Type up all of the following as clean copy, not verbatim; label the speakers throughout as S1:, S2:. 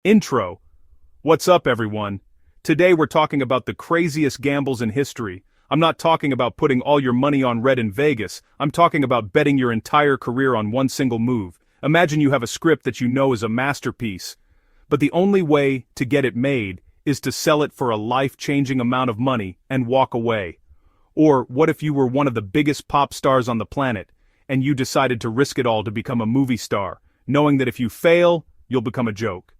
S1: Intro. What's up, everyone? Today we're talking about the craziest gambles in history. I'm not talking about putting all your money on red in Vegas. I'm talking about betting your entire career on one single move. Imagine you have a script that you know is a masterpiece, but the only way to get it made is to sell it for a life-changing amount of money and walk away. Or what if you were one of the biggest pop stars on the planet, and you decided to risk it all to become a movie star, knowing that if you fail, you'll become a joke?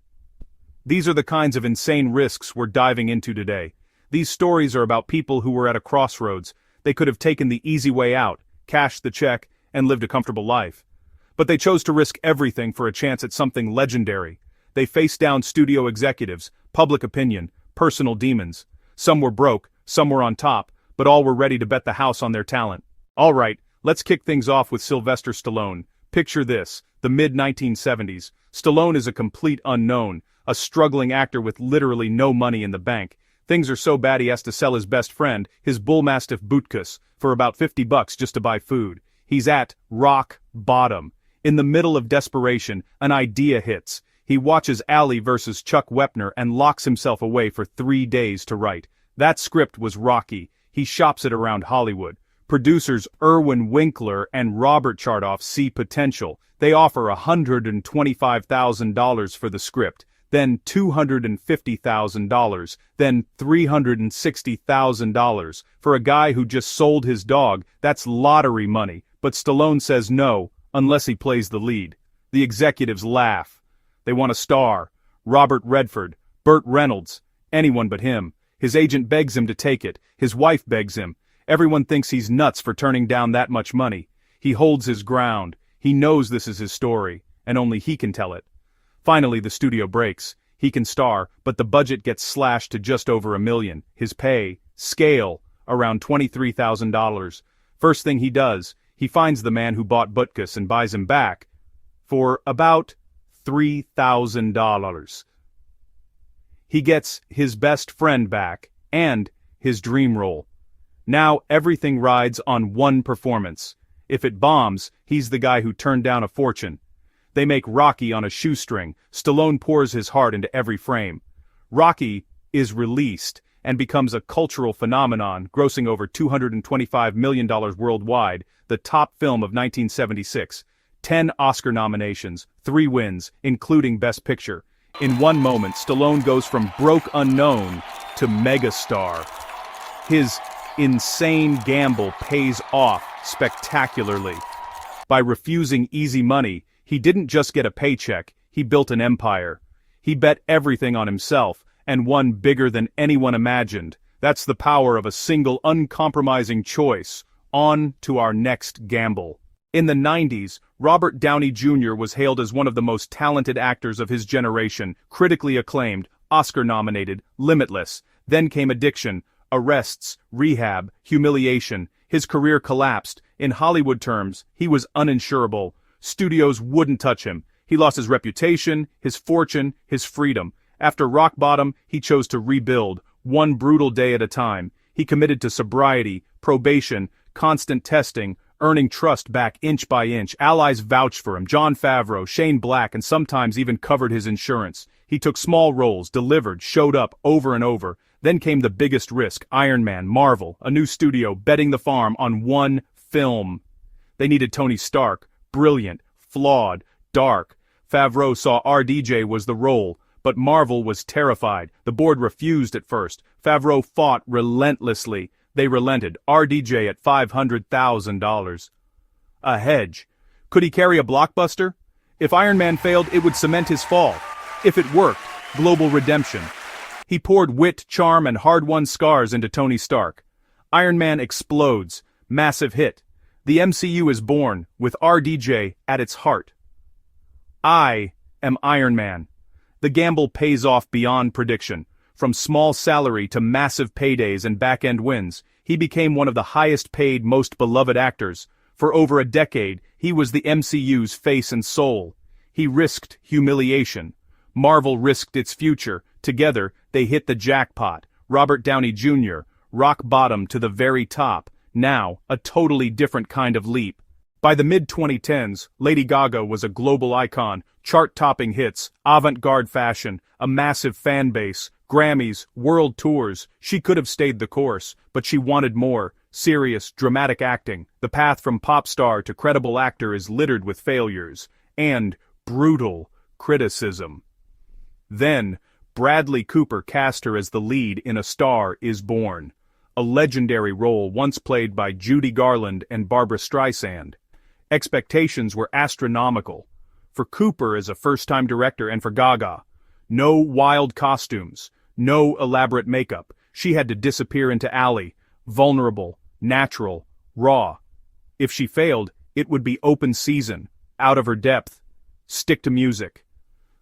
S1: These are the kinds of insane risks we're diving into today. These stories are about people who were at a crossroads. They could have taken the easy way out, cashed the check, and lived a comfortable life. But they chose to risk everything for a chance at something legendary. They faced down studio executives, public opinion, personal demons. Some were broke, some were on top, but all were ready to bet the house on their talent. Alright, let's kick things off with Sylvester Stallone. Picture this, the mid-1970s. Stallone is a complete unknown, a struggling actor with literally no money in the bank. Things are so bad he has to sell his best friend, his bull mastiff Butkus, for about $50 just to buy food. He's at rock bottom. In the middle of desperation, an idea hits. He watches Ali versus Chuck Wepner and locks himself away for 3 days to write. That script was Rocky. He shops it around Hollywood. Producers Irwin Winkler and Robert Chartoff see potential. They offer $125,000 for the script, then $250,000, then $360,000. For a guy who just sold his dog, that's lottery money, but Stallone says no, unless he plays the lead. The executives laugh. They want a star. Robert Redford, Burt Reynolds, anyone but him. His agent begs him to take it. His wife begs him. Everyone thinks he's nuts for turning down that much money. He holds his ground. He knows this is his story, and only he can tell it. Finally, the studio breaks. He can star, but the budget gets slashed to just over $1 million. His pay, scale, around $23,000. First thing he does, he finds the man who bought Butkus and buys him back for about $3,000. He gets his best friend back, and his dream role. Now everything rides on one performance. If it bombs, he's the guy who turned down a fortune. They make Rocky on a shoestring. Stallone pours his heart into every frame. Rocky is released and becomes a cultural phenomenon, grossing over $225 million worldwide, the top film of 1976. 10 Oscar nominations, 3 wins, including Best Picture. In one moment, Stallone goes from broke unknown to megastar. His insane gamble pays off spectacularly. By refusing easy money, he didn't just get a paycheck, he built an empire. He bet everything on himself, and won bigger than anyone imagined. That's the power of a single uncompromising choice. On to our next gamble. In the 90s, Robert Downey Jr. was hailed as one of the most talented actors of his generation, critically acclaimed, Oscar-nominated, limitless. Then came addiction, arrests, rehab, humiliation. His career collapsed. In Hollywood terms, he was uninsurable. Studios wouldn't touch him. He lost his reputation, his fortune, his freedom. After rock bottom, he chose to rebuild, one brutal day at a time. He committed to sobriety, probation, constant testing, earning trust back inch by inch. Allies vouched for him, Jon Favreau, Shane Black, and sometimes even covered his insurance. He took small roles, delivered, showed up over and over. Then came the biggest risk, Iron Man, Marvel, a new studio betting the farm on one film. They needed Tony Stark, brilliant, flawed, dark. Favreau saw RDJ was the role, but Marvel was terrified. The board refused at first. Favreau fought relentlessly. They relented. RDJ at $500,000. A hedge. Could he carry a blockbuster? If Iron Man failed, it would cement his fall. If it worked, global redemption. He poured wit, charm, and hard-won scars into Tony Stark. Iron Man explodes. Massive hit. The MCU is born, with RDJ at its heart. I am Iron Man. The gamble pays off beyond prediction. From small salary to massive paydays and back-end wins, he became one of the highest-paid, most beloved actors. For over a decade, he was the MCU's face and soul. He risked humiliation. Marvel risked its future. Together, they hit the jackpot. Robert Downey Jr., rock bottom to the very top. Now, a totally different kind of leap. By the mid-2010s, Lady Gaga was a global icon, chart-topping hits, avant-garde fashion, a massive fan base, Grammys, world tours. She could have stayed the course, but she wanted more. Serious, dramatic acting. The path from pop star to credible actor is littered with failures. And brutal criticism. Then, Bradley Cooper cast her as the lead in A Star Is Born, a legendary role once played by Judy Garland and Barbra Streisand. Expectations were astronomical. For Cooper as a first-time director and for Gaga. No wild costumes, no elaborate makeup. She had to disappear into alley, vulnerable, natural, raw. If she failed, it would be open season, out of her depth. Stick to music.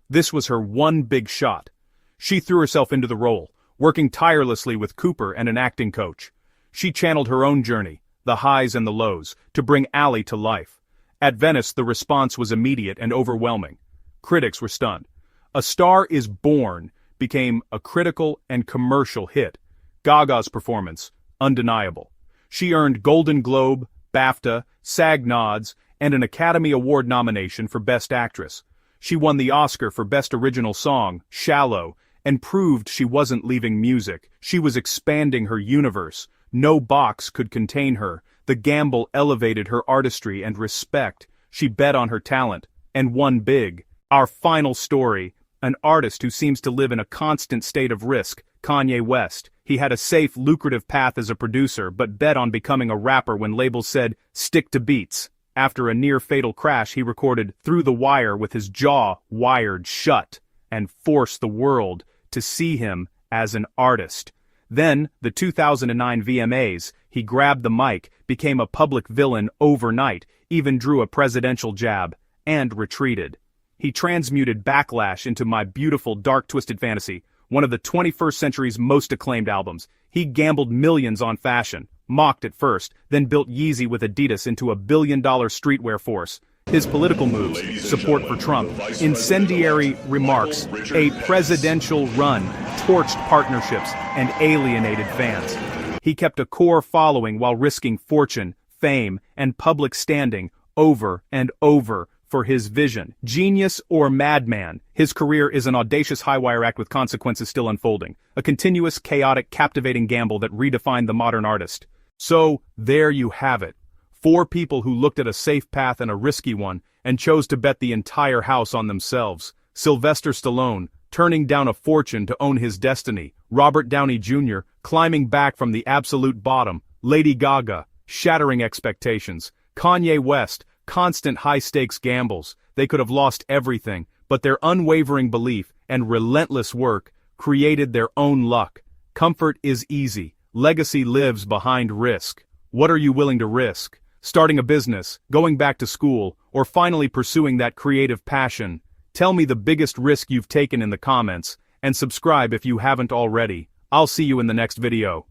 S1: This was her one big shot. She threw herself into the role, working tirelessly with Cooper and an acting coach. She channeled her own journey, the highs and the lows, to bring Ally to life. At Venice, the response was immediate and overwhelming. Critics were stunned. A Star Is Born became a critical and commercial hit. Gaga's performance, undeniable. She earned Golden Globe, BAFTA, SAG nods, and an Academy Award nomination for Best Actress. She won the Oscar for Best Original Song, Shallow, and proved she wasn't leaving music. She was expanding her universe. No box could contain her. The gamble elevated her artistry and respect. She bet on her talent, and won big. Our final story, an artist who seems to live in a constant state of risk, Kanye West. He had a safe, lucrative path as a producer, but bet on becoming a rapper when labels said, "Stick to beats." After a near-fatal crash, he recorded Through the Wire with his jaw wired shut, and forced the world to see him as an artist. Then, the 2009 VMAs, he grabbed the mic, became a public villain overnight, even drew a presidential jab, and retreated. He transmuted Backlash into My Beautiful Dark Twisted Fantasy, one of the 21st century's most acclaimed albums. He gambled millions on fashion, mocked at first, then built Yeezy with Adidas into a billion-dollar streetwear force. His political moves, support for Trump, incendiary remarks, a presidential run, torched partnerships, and alienated fans. He kept a core following while risking fortune, fame, and public standing over and over for his vision. Genius or madman, his career is an audacious high-wire act with consequences still unfolding. A continuous, chaotic, captivating gamble that redefined the modern artist. So, there you have it. 4 people who looked at a safe path and a risky one, and chose to bet the entire house on themselves. Sylvester Stallone, turning down a fortune to own his destiny. Robert Downey Jr., climbing back from the absolute bottom. Lady Gaga, shattering expectations. Kanye West, constant high-stakes gambles. They could have lost everything, but their unwavering belief and relentless work created their own luck. Comfort is easy. Legacy lives behind risk. What are you willing to risk? Starting a business, going back to school, or finally pursuing that creative passion? Tell me the biggest risk you've taken in the comments, and subscribe if you haven't already. I'll see you in the next video.